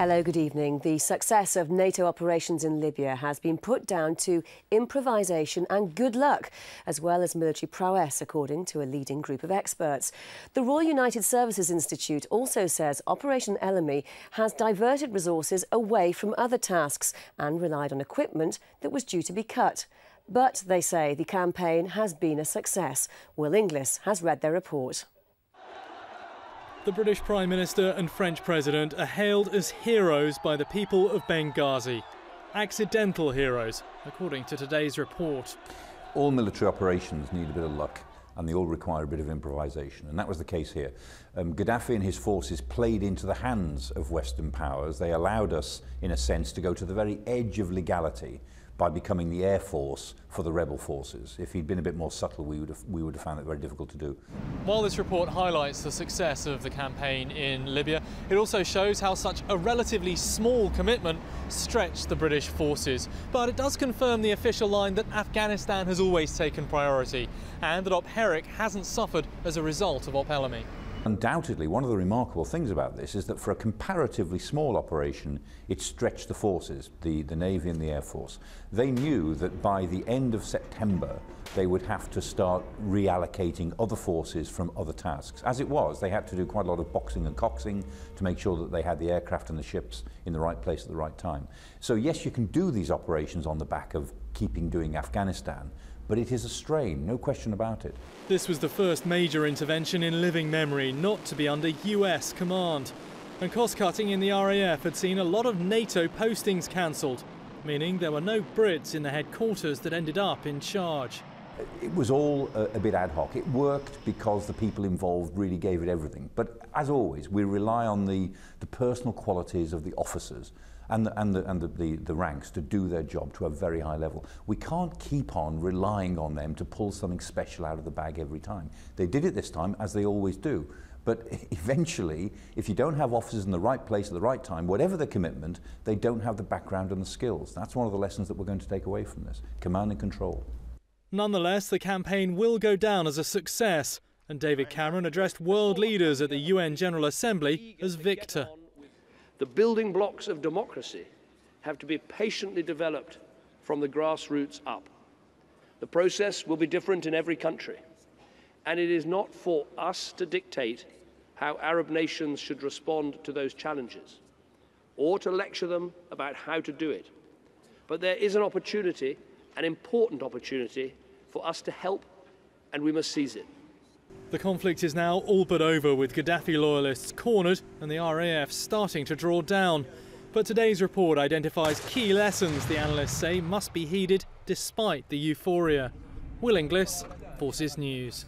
Hello, good evening. The success of NATO operations in Libya has been put down to improvisation and good luck, as well as military prowess, according to a leading group of experts. The Royal United Services Institute also says Operation Ellamy has diverted resources away from other tasks and relied on equipment that was due to be cut. But they say the campaign has been a success. Will Inglis has read their report. The British Prime Minister and French President are hailed as heroes by the people of Benghazi. Accidental heroes, according to today's report. All military operations need a bit of luck, and they all require a bit of improvisation, and that was the case here. Gaddafi and his forces played into the hands of Western powers. They allowed us, in a sense, to go to the very edge of legality by becoming the air force for the rebel forces. If he'd been a bit more subtle, we would have found it very difficult to do. While this report highlights the success of the campaign in Libya, it also shows how such a relatively small commitment stretched the British forces. But it does confirm the official line that Afghanistan has always taken priority and that Op Herrick hasn't suffered as a result of Op Ellamy. Undoubtedly, one of the remarkable things about this is that for a comparatively small operation, it stretched the forces, the Navy and the Air Force. They knew that by the end of September, they would have to start reallocating other forces from other tasks. As it was, they had to do quite a lot of boxing and coxing to make sure that they had the aircraft and the ships in the right place at the right time. So yes, you can do these operations on the back of doing Afghanistan, but it is a strain, no question about it. This was the first major intervention in living memory not to be under US command. And cost-cutting in the RAF had seen a lot of NATO postings cancelled, meaning there were no Brits in the headquarters that ended up in charge. It was all a bit ad hoc. It worked because the people involved really gave it everything. But as always, we rely on the personal qualities of the officers and the ranks to do their job to a very high level. We can't keep on relying on them to pull something special out of the bag every time. They did it this time, as they always do. But eventually, if you don't have officers in the right place at the right time, whatever the commitment, they don't have the background and the skills. That's one of the lessons that we're going to take away from this. Command and control. Nonetheless, the campaign will go down as a success, and David Cameron addressed world leaders at the UN General Assembly as victor. The building blocks of democracy have to be patiently developed from the grassroots up. The process will be different in every country, and it is not for us to dictate how Arab nations should respond to those challenges, or to lecture them about how to do it. But there is an opportunity, an important opportunity, for us to help, and we must seize it. The conflict is now all but over, with Gaddafi loyalists cornered and the RAF starting to draw down. But today's report identifies key lessons the analysts say must be heeded despite the euphoria. Will Inglis, Forces News.